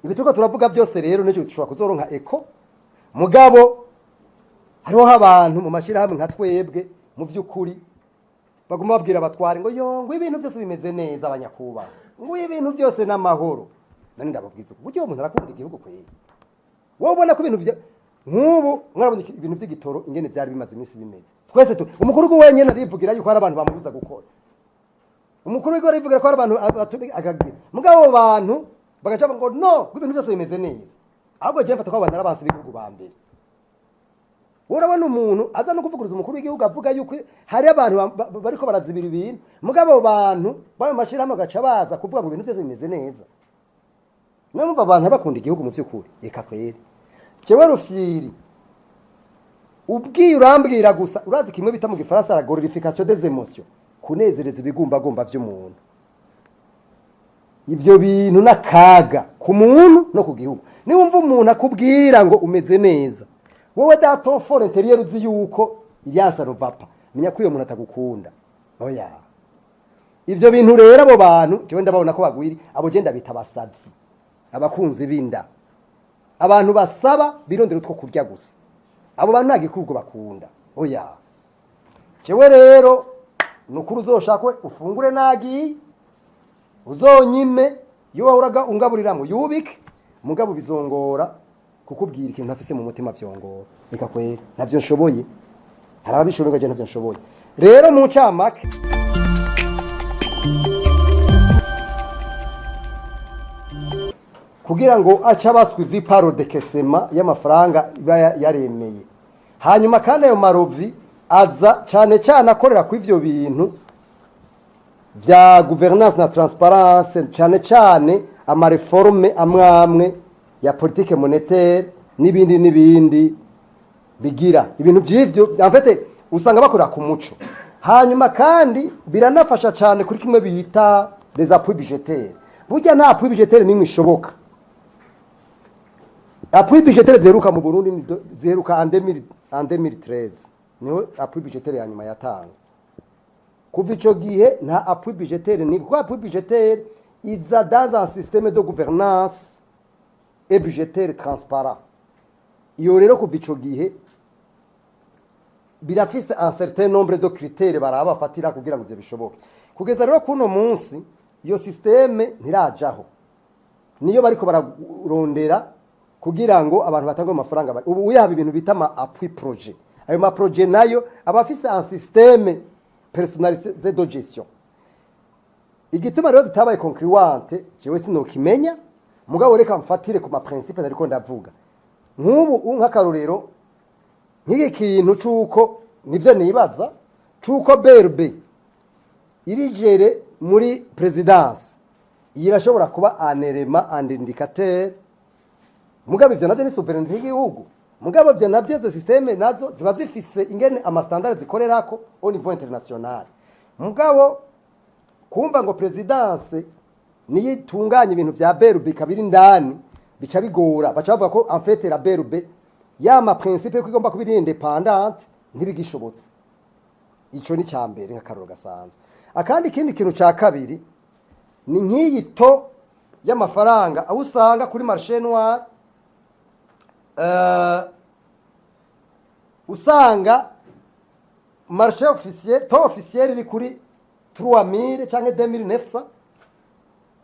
ibituko turavuga byose rero n'icyo dushobora kuzoronka eko mugabo hariho abantu mu mashira hamwe nka twebwe mu by'ukuri baguma babwira abatware ngo yo ngo ibintu byose bimeze neza abanyakuba ngo ibintu byose n'amahoro nani ndababwiza uburyo umuntu arakunda igihugu kweye wowe ubona ko ibintu nk'ubu mwarabonye ibintu by'igitoro ingene byari bimaze iminsi bimeze twese umukuru wenyine arivugira yuko hari abantu bamubuza gukora umukuru w'igihugu arivugira ko hari abantu akagira mugabo bantu bagaca ngo no ibintu byose bimeze neza ahubwo je mfata ko abantu arabansi b'igihugu ba mbere urabona umuntu aza no kuvuguruza umukuru w'igihugu avuga yuko hari abantu bariko barazibira ibintu mugabo bantu bayo mashirahamwe gaca baza kuvuga ngo ibintu byose bimeze neza numva abantu bakunda igihugu mu by'ukuri eka kweri jewe rufyiri ubwiye urambwira gusa urazi kimwe bita mu gifaransa la glorification des émotions kunezereza ibigumbagumba by'umuntu ivyo bintu nakaga ku muntu no ku gihugu niwumva umuntu akubwira ngo umeze neza wowe dato for intérieur uzi yuko iliansa rovapa menya ko iyo muntu atagukunda oya ivyo bintu rero abo bantu jewe ndababona ko bagwiri abo je ndabita basavyi abakunzi binda abantu basaba birondera utwo kurya gusa abo bantu ntagikurwa bakunda oya jewe rero nukuri uzoshakwe ufungure nagi uzonyime iyo wahuraga ungaburiramo yubike mugabo bizongora kukubwira ikintu ntafise mu mutima vyongora reka kwera ntavyo nshoboye hari ababishoboye je ntavyo nshoboye rero mu ncamake kugira ngo aca baswi viparo de kesema y'amafaranga iba yaremeye hanyuma kandi ayo marovi aza cyane akorera ku ivyo bintu vya gouvernance na transparence cyane amareforme amwamwe ya politique monétaire n'ibindi bigira ibintu by'ivyo en fait usanga bakorera ku muco hanyuma kandi biranafasha cyane kuri kimwe bita des appuis budgétaires burya nta appui budgétaire nimwe ishoboka appui budgétaire zeruka mu Burundi zeruka en 2013 niho appui budgétaire ya nyuma yatanga kuva ico gihe nta appui budgétaire ni kwa appui budgétaire iza dans un système de gouvernance et budgétaire transparent iyo rero kuva ico gihe birafise un certain nombre de critères baraba fatira kugira ngo byo bishoboke kugeza rero kuno munsi iyo système ntirajaho niyo bariko bararondera kugira ngo abantu batangwe amafaranga ubu uyaba ibintu bita ma appui projet ayo ma projet nayo abafise un système personnalisé de gestion igituma rero zitabaye concluante jewe sinokimenya mugabo reka mfatire ku ma principe nariko ndavuga nk'ubu nk'akarorero nk'iki kintu cuko nivyo nibaza cuko BRB irijere muri présidence irashobora kuba un élément un indicateur mugabo ivyo navyo ni souveraineté y'igihugu mugabo byo navyo zo systeme nazo ziba zifise ingene ama standards zikorerako au niveau international mugabo kumva ngo présidence niyo itunganya ibintu vya BRB kabiri ndani bica bigora baca bavuga ko en fait la BRB yama principe ko igomba kubiri independante ntibigishobotse ico ni cyambere nk'akaroro gasanzwe akandi kindi kintu ca kabiri ni nk'iyito y'amafaranga aho usanga kuri marché noir usanga marché officiel taux officiel iri kuri 3000 canke 2900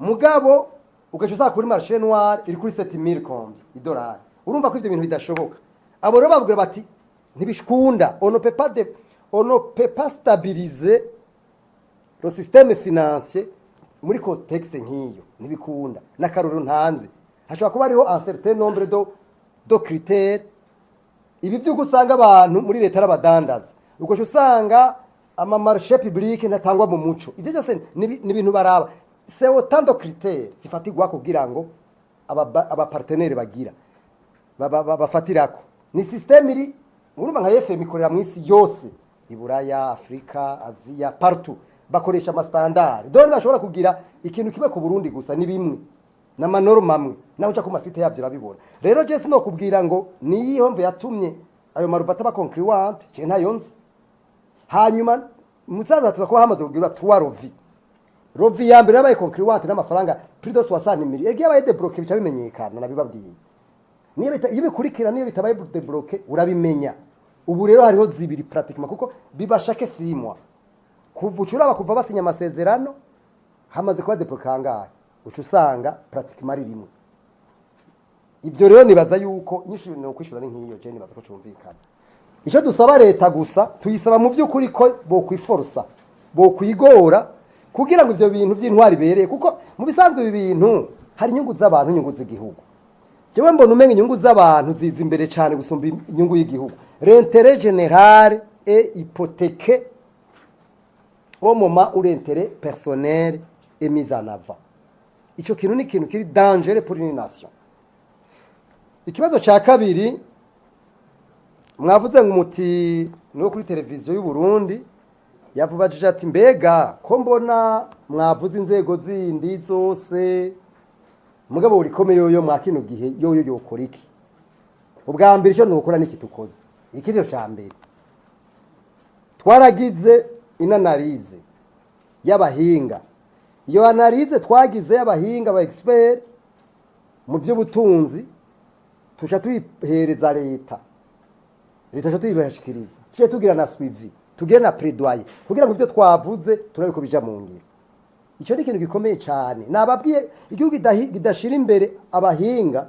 mugabo ugaca usanga kuri marché noir iri kuri 7000 kombi $. Urumva ko ivyo bintu bidashoboka abo rero bavuga bati ntibishkunda on ne peut pas stabiliser le système financier muri contexte nk'iyo ntibikunda n'akaroro ntanze hashobora kuba ariho un certain nombre de critères ibi byo gusanga abantu muri leta arabadandaza uko usanga ama marché public ntatangwa mu muco ivyo byose ni ibintu baraba c'est autant de critères zifatirwa kugira ngo aba partenaires bagira bafatirako ni système iri urumva nka FM ikorera mu isi yose iburaya Afrika Asia partout bakoresha ama standard donc bashobora kugira ikintu kibe ku Burundi gusa ni bimwe na manorma amwe naho uca ku masite yavyo urabibona rero je sino kubwira ngo ni ihomve yatumye ayo maruvata ba concluante je ntayonze hanyuma musaza tuza ko hamaze kugira 3 rovi rovi ya mbere yabaye concluante n'amafaranga plus de 60 millions egiye abaye débloqué bica bimenyekana nabibabwiye iyo bikurikira niyo bitabaye débloqué urabimenya ubu rero hariho zibiri pratiquement kuko bibashake 6 mois kuvucura bakuva basinya amasezerano hamaze kuba débloqué angahe ucu usanga pratiquement ari rimwe ibyo rero nibaza yuko nyishuri no kwishura ni nkiyo je nibaza ko cyumvikana icyo dusaba leta gusa tuyisaba mu by'ukuri ko bo kwiforsa bo kwigora kugira ngo ivyo bintu by'intwari bereye kuko mu bisanzwe ibi bintu hari inyungu z'abantu inyungu z'igihugu jewe mbona umenga inyungu z'abantu ziza imbere cyane gusumba inyungu y'igihugu l'intérêt général est hypothéqué au moment où l'intérêt personnel est mis en avant ico kintu ni kintu kiri danger pour une nation ikibazo cya kabiri mwavuze ngo umuti no kuri televiziyo y'u Burundi yavubajije ati mbega ko mbona mwavuze inzego zindi zose mugabo uri komeye yoyo mwakino gihe yoyo yokora iki ubwa mbere cyo nukora niki tukoze ikiryo cya mbere twaragize inanalize y'abahinga iyo analize twagize y'abahinga ba expert mu by'ubutunzi tusha tuyihereza leta cyo tuyibashikiriza tuje tugira na suivi tugire na plaidoyer kugira ngo ivyo twavuze turabiko bija mu ngiro ico ni ikintu gikomeye cyane nababwiye igihugu gidashira imbere abahinga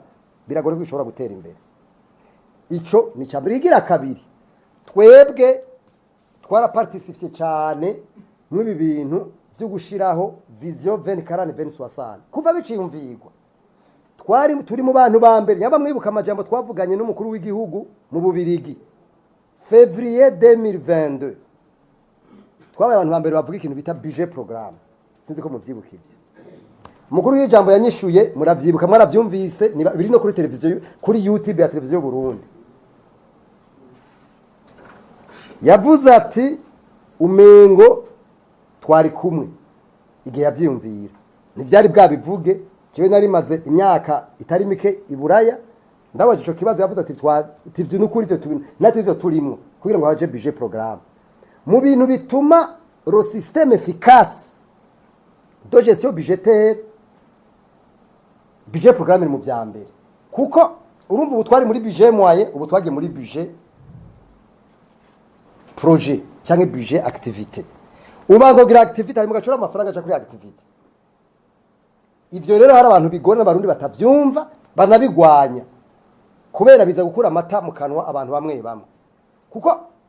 biragore kwishobora gutera imbere ico ni cyambere igira kabiri twebwe twara participer cyane muri bintu byo gushiraho vision 2040-2060 kuva biciyumvirwa turi mu bantu ba mbere yaba mwibuka amajambo twavuganye n'umukuru w'igihugu mu Bubirigi février 2022 twabaye abantu ba mbere bavuga ikintu bita budget programme sinzi ko muvyibuka ibyo umukuru w'ijambo yanyishuye muravyibuka mwaravyumvise biri no kuri televiziyo kuri YouTube ya televiziyo Burundi yavuze ati umengo twari kumwe igihe yavyumvira ntivyari bwabivuge jewe nari maze imyaka itari mike iburaya ndabaje ico kibazo yavuze ati tivyo n'ukuri ivyo natwe ivyo turimo kugira ngo haje budget programme mu bintu bituma le système efficace de gestion budgétaire budget programme mu vyambere kuko urumva ubu twari muri budget moyen ubu twagiye muri budget projet cyangwa budget activité ubanza kugira activité harimo gacura amafaranga aja kuri activité ivyo rero hari abantu bigora n'abarundi batavyumva banabigwanya kubera biza gukura amata mu kanwa abantu bamwe bamwe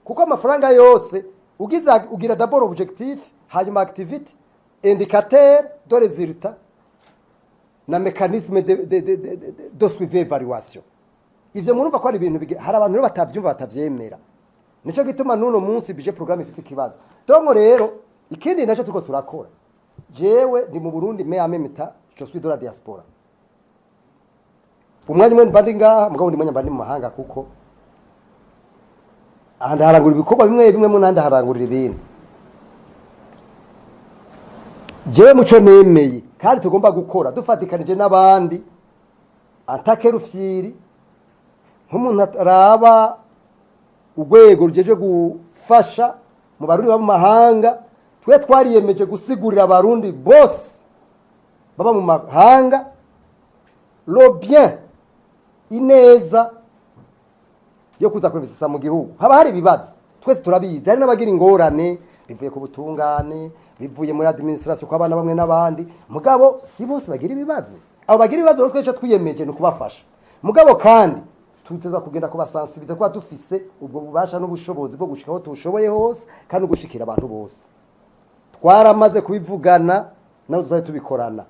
kuko amafaranga yose ugira d'abord objectif hanyuma activité indicateur de résultat na mécanisme de suivi évaluation ivyo murumva ko ari ibintu hari abantu rero batavyumva batavyemera nico gituma nuno munsi budget programme ifise ikibazo donc rero ikindi naco tuko turakora jewe ndi mu Burundi mais en même temps je suis de la diaspora umwanya mwe mbandi ngaha mugabo ndi mwanya mbandi mu mahanga kuko ahanda harangurira ibikorwa bimwe mu nanda harangurira ibintu jewe muco nemeye kandi tugomba gukora dufatikanije n'abandi atake rufyiri nk'umuntu araba urwego rujeje gufasha mu barundi baba mu mahanga twe twariyemeje gusigurira abarundi bose baba mu mahanga lo bien ineza yo kuza kwinvestisa mu gihugu haba hari ibibazo twese turabizi hari n'abagira ingorane bivuye ku butungane bivuye muri administration kwa bana bamwe n'abandi mugabo si bose bagira ibibazo abo bagira ibibazo rero twese twiyemeje no kubafasha mugabo kandi tuteza kugenda kubasensibiliza kuba dufise ubwo bubasha n'ubushobozi bwo gushikaho tushoboye hose kandi ugushikira abantu bose twaramaze kubivugana nawe tuzaye tubikorana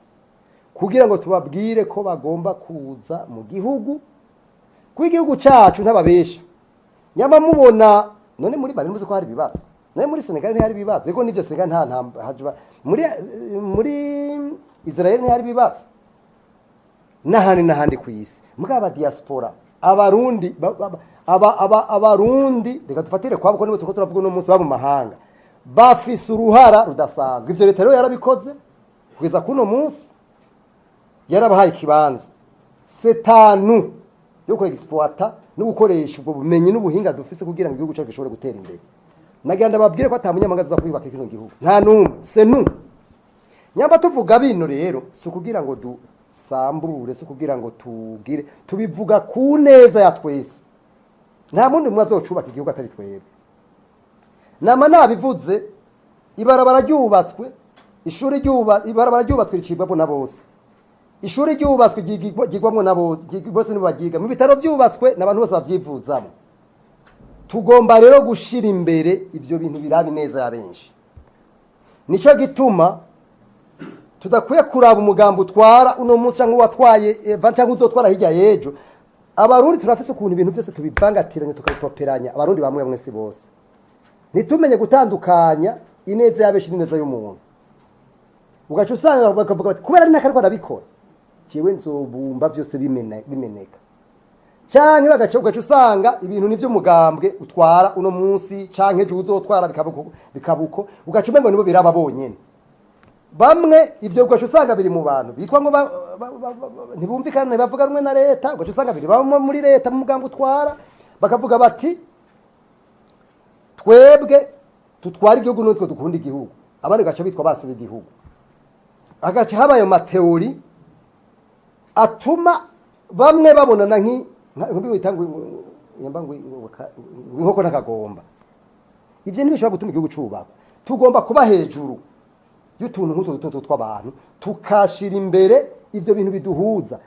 kugira ngo tubabwire ko bagomba kuza mu gihugu kw'igihugu cacu ntababesha nyamba mubona none muri bari muzi ko hari ibibazo none muri Senegal ni hari ibibazo ego nivyo Senegal nta muri Israel ni hari ibibazo nahandi kwisi mugaba diaspora abarundi abarundi reka dufatire kwabo ko niwe tuko turavuga no munsi baba mu mahanga bafise uruhara rudasanzwe ivyo leta rero yarabikoze kugeza kuno munsi yarabahaye ikibanza setanu yo kwexploiter no gukoresha ubwo bumenyi n'ubuhinga dufise kugira ngo igihugu cyacu gishobore gutera imbere nagenda babwire ko atamunyamanga za kwibaka kino gihugu nta numwe c'est nous nyamba tuvuga bino rero si ukugira ngo dusambure si ukugira ngo tugire tubivuga ku neza ya twese nta mundi mwe azocubaka igihugu atari twebwe nama nabivuze ibarabara ryubatswe ishuri ibarabara ryubatswe ricibwamo na bose ishuri ryubatswe ryigwamo na bose nibo bagiga mu bitaro byubatswe n'abantu bose bavyivuzamo tugomba rero gushira imbere ivyo bintu birabi neza ya benshi nico gituma tudakwiye kuraba umugambo utwara uno munsi cyangwa watwaye cyangwa uzotwara hirya yejo abarundi turafise ukuntu ibintu byose tubivangatiranye tukabipoperanya abarundi bamwe mwese bose nitumenye gutandukanya ineza yabeshi n'ineza y'umuntu ugaca usanga bakavuga bati kubera ari nakariko arabikora kiwe nzobumba byose bimeneka canke ugaca usanga ibintu nivyo mugambwe utwara uno munsi canke ejo uzotwara bikabuko ugaca umengo nibo biraba bonyene bamwe ivyo ugaca usanga biri mu bantu bitwa ngo ntibumvikane bavuga rumwe na leta ugaca usanga biri baba muri leta mu mugambwe utwara bakavuga bati twebwe tutwara igihugu n'utwo dukunda igihugu abandi gaca bitwa basi b'igihugu agaca habaye mateori atuma bamwe babonana nk'inkoko n'akagomba ivyo ntibishobora gutuma igihugu cubakwa tugomba kuba hejuru y'utuntu nk'utu duto tw'abantu tukashira imbere ivyo bintu biduhuza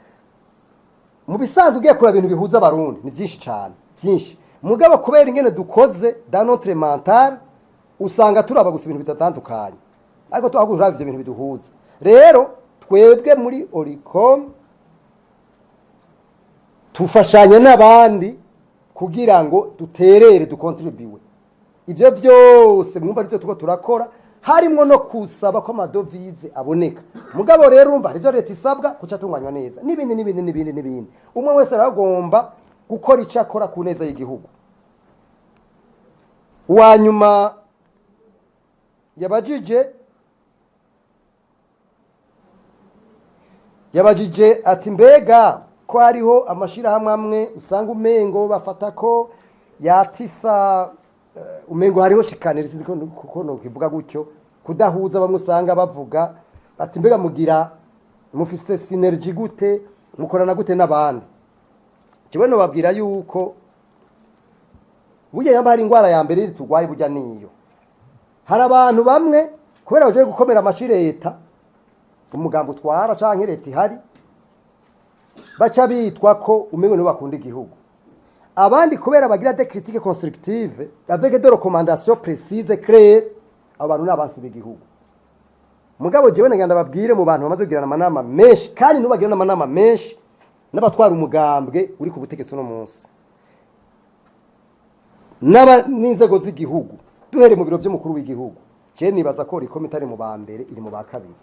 mu bisanzwe ugiye kureba ibintu bihuza abarundi ni byinshi cyane byinshi mugabo kubera ingene dukoze dans notre mental usanga turaba gusa ibintu bitatandukanye ariko twahugura ivyo bintu biduhuza rero twebwe muri Olucom tufashanye n'abandi kugira ngo duterere dukontribuwe ivyo byose mwumva arivyo tuko turakora harimo no kusaba ko amadovize aboneka mugabo rero urumva arivyo leta isabwa kuca tunganywa neza n'ibindi umwe wese aragomba gukora icyo akora ku neza y'igihugu wanyuma yabajije ati mbega ko hariho amashirahamwe amwe usanga umengo bafata ko yatisa umengo hariho shikanira kuko no kivuga gutyo kudahuza bamwe usanga bavuga ati mbega mugira mufise synergy gute mukorana gute n'abandi kiwe no babwira yuko burya yamba hari ingwara ya mbere tugwaye burya niyo hari abantu bamwe kubera baje gukomera amashire leta umugambo utwara canke leta ihari baca bitwa ko umengo no bakunda igihugu abandi kubera bagira des critiques constructives avec des recommandations précises claires abantu n'abansi b'igihugu mugabo jewe nganda babwire mu bantu bamaze kugirana amanama menshi kandi nubagirana amanama menshi n'abatwara umugambwe uri ku butegetsi no munsi n'inzego z'igihugu duhere mu biro by'umukuru w'igihugu je nibaza ko Olucom itari mu ba mbere iri mu ba kabiri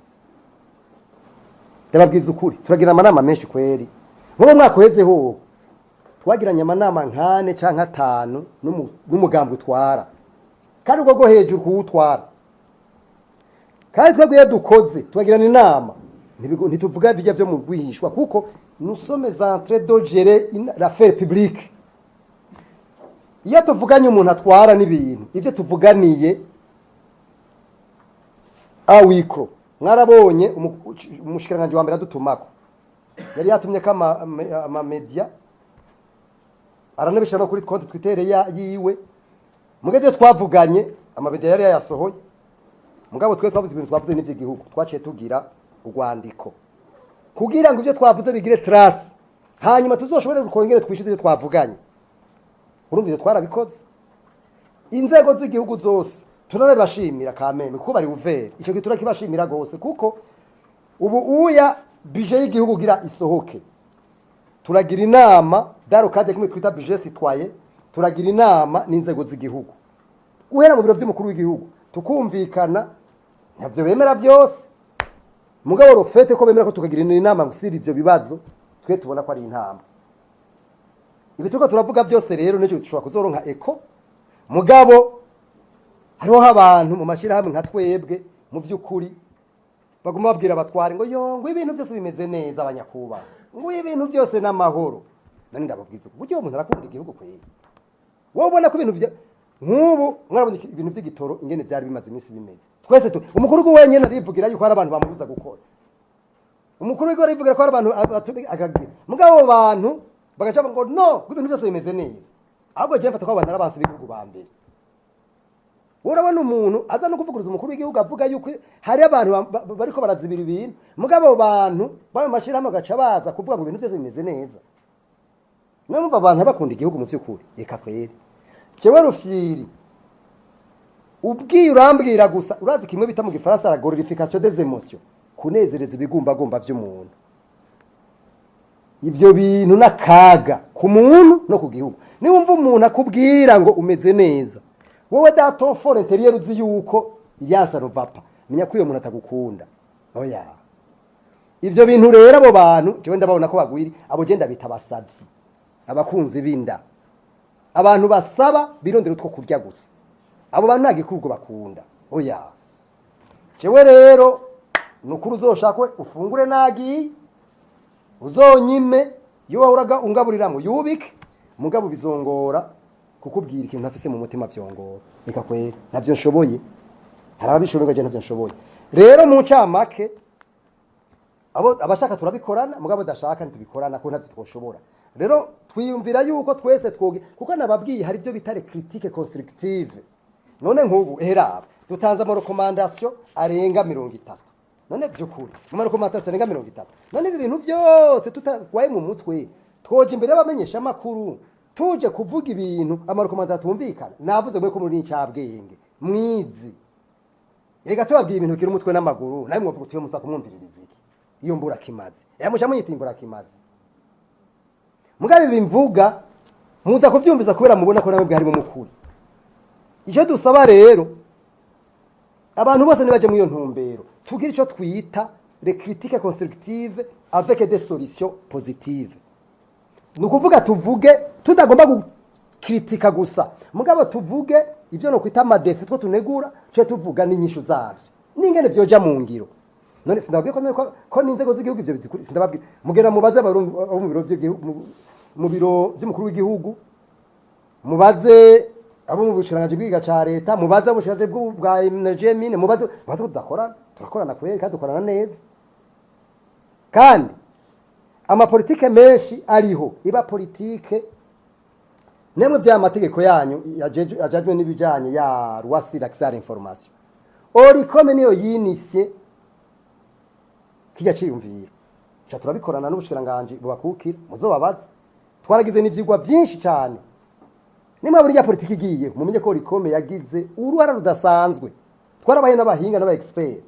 ndababwiza ukuri turagira amanama menshi kweri nko mwaka uhezeho twagiranye amanama nkane canke atanu n'umugambo utwara kandi ubwo go hejuru kuwutwara kandi twebwe dukoze twagirana inama ntituvuga bijya byo mu rwihishwa kuko nous sommes en train de gérer l'affaire publique iyo tuvuganye umuntu atwara n'ibintu ivyo tuvuganiye awiko mwarabonye umushikiranganje wa mbere adutumako yari yatumye kama ama media aranabishana kuri konti Twitter yiwe mugeze twavuganye amamedia yari yasohoye mugabo twe twavuze ibintu twavuze n'ivyo gihugu twaciye tugira urwandiko kugira ngo ivyo twavuze bigire trace hanyuma tuzoshobore gukongera twishize ivyo twavuganye urumva ivyo twarabikoze inzego z'igihugu zose tunarabashimira kameme kuko bari uvere ico gitura kibashimira gose kuko ubu uya budget y'igihugu gira isohoke turagira inama daro kade kumwe twita budget citoyen turagira inama n'inzego z'igihugu guhera mu biro by'umukuru w'igihugu tukumvikana navyo bemera byose mugabo rofete ko bemera ko tukagira inama gusira ivyo bibazo twe tubona ko ari intamba ibituko turavuga byose rero n'icyo dushobora kuzoronka eko mugabo hariho abantu mu mashirahamwe nka twebwe mu vy'ukuri baguma babwira abatware ngo yo ngo ibintu byose bimeze neza abanyakuba ngo ibintu byose n'amahoro nani ndababwiza buryo umuntu arakunda igihugu kweye wowe ubona ko ibintu nk'ubu mwarabonye ibintu by'igitoro ingene byari bimaze iminsi bimeze twese umukuru wenyine arivugira yuko hari abantu bamubuza gukora umukuru w'igihugu arivugira ko hari abantu akagira mugabo abo bantu bagaca ngo no ibintu byose bimeze neza ahubwo je mfata ko abantu arabansi b'igihugu ba mbere urabona umuntu aza no kuvuguruza umukuru w'igihugu avuga yuko hari abantu bariko barazibira ibintu mugabo abo bantu bayo mashirahamwe gaca baza kuvuga ngo ibintu byose bimeze neza numva abantu bakunda igihugu mu by'ukuri reka kwere jewe rufyiri ubwiye urambwira gusa urazi kimwe bita mu gifaransa la glorification des émotions kunezereza ibigumbagumba by'umuntu ibyo bintu nakaga ku muntu no ku gihugu niwumva umuntu akubwira ngo umeze neza wowe daton fort intérieur uzi yuko yansa rovapa menya ko iyo muntu atagukunda oya ibyo bintu rero abo bantu jewe ndababona ko bagwiri abo je ndabita basavyi abakunzi binda abantu basaba birondera utwo kurya gusa abo bantu ntagikurgo bakunda oya jewe rero nukuri uzoshakwe ufungure nagi uzonyime iyo wahuraga ungaburiramwe yubike mugabo bizongora kukubwira ikintu ntafise mu mutima vyongora reka kwera ntavyo nshoboye hari ababishoboye je ntavyo nshoboye rero mu ncamake abo abashaka turabikorana mugabo dashaka ntitubikorana ko ntavyo twoshobora rero twiyumvira yuko twese twoge kuko nababwiye hari byo bitare critique constructive none nk'ubu eraba dutanze ama recommandation arenga 30 none byukuri mu recommandation arenga 30 none ibi bintu byose tutagwaye mu mutwe twoje imbere y'abamenyeshamakuru tuje kuvuga ibintu ama recommandation tumvikana navuze mwe ko muri ncabwenge mwizi ega tubabwiye ibintu kiri umutwe n'amaguru nawe mwavuga tuyo musa kumwumviririza iki iyo mbura kimazi yamusha muyitimbura kimazi mugabe bimvuga muza kuvyumviza kubera mubona ko nawe bwari mu mukuru icyo dusaba rero abantu bose nibaje mu iyo ntumbero tugira ico twita les critiques constructives avec des solutions positives nukuvuga tuvuge tudagomba gukritika gusa mugabo tuvuge ivyo no kwita amadefi two tunegura cyo tuvuga n'inyishu zavyo ningene vyoja mu ngiro none sindababwiye ko n'inzego z'igihugu ivyo bizikuri sindababwiye mugera mubaze abarundi mu biro by'igihugu mu biro by'umukuru w'igihugu mubaze abo mu bushiranganje bwiga ca leta mubaze ubushiranganje bwa energie mine mubaze turakorana kweri kandi dukorana neza kandi ama politike menshi ariho iba politike nemwe bya amategeko yanyu yajajwe n'ibijanye ya Rwasi l'accès information Olucom niyo yinisye kijya ciyumvira cha turabikorana n'ubushiranganje bubakukira muzobabaze twaragize n'ivyigwa byinshi cyane nimwe buri ya politiki igiye mumenye ko Olucom yagize uruhara rudasanzwe twarabaye n'abahinga n'aba expert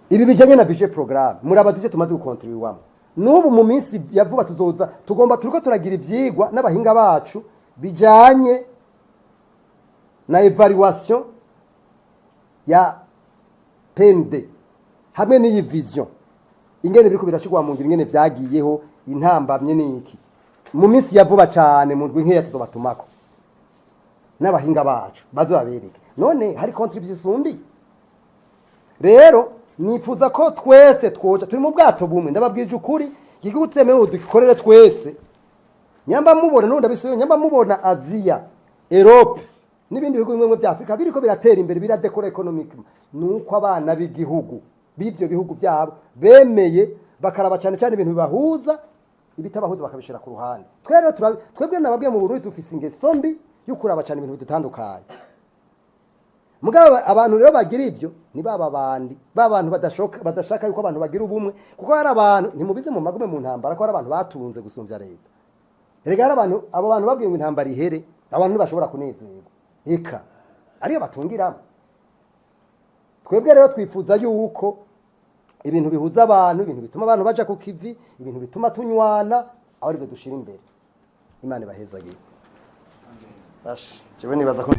ibi bijanye na budget programme murabaze ivyo tumaze gukontribuwamo n'ubu mu minsi yavuba tuzoza tugomba turiko turagira ivyigwa n'abahinga bacu bijanye na evaluation ya pende hamwe n'iyi vision ingene biriko birashigwa mu ngiro ingene vyagiyeho intambamye niki mu minsi yavuba cyane mu ndwi nkeya tuzobatumako n'abahinga bacu bazo babereke none hari contribution sumbi rero nifuza ko twese twoja turi mu bwato bumwe ndababwije ukuri igihugu tutemewe dukorere twese nyamba mubona n'undi abisuye nyamba mubona Asia Europe n'ibindi bihugu bimwe bya Afrika biriko biratera imbere biradekora economic nuko abana b'igihugu b'ivyo bihugu byabo bemeye bakaraba cyane cyane ibintu bibahuza ibitabahuza bakabishira ku ruhande twebwe nababwiye mu Burundi dufise ingeso mbi y'ukuraba cyane ibintu bitandukanye mugabo abantu rero bagira ivyo ni babandi babantu badashaka yuko abantu bagira ubumwe kuko hari abantu ntimubize mu magume mu ntambara ko hari abantu batunze gusumvya leta erega hari abantu abo bantu babwiye ngo intambara ihere abantu ntibashobora kunezerwa eka ariyo batungiramo twebwe rero twifuza yuko ibintu bihuza abantu ibintu bituma abantu baja ku kivi ibintu bituma tunywana aho ribyo dushira imbere Imana ibahezagiye. Bash jewe nibaza ko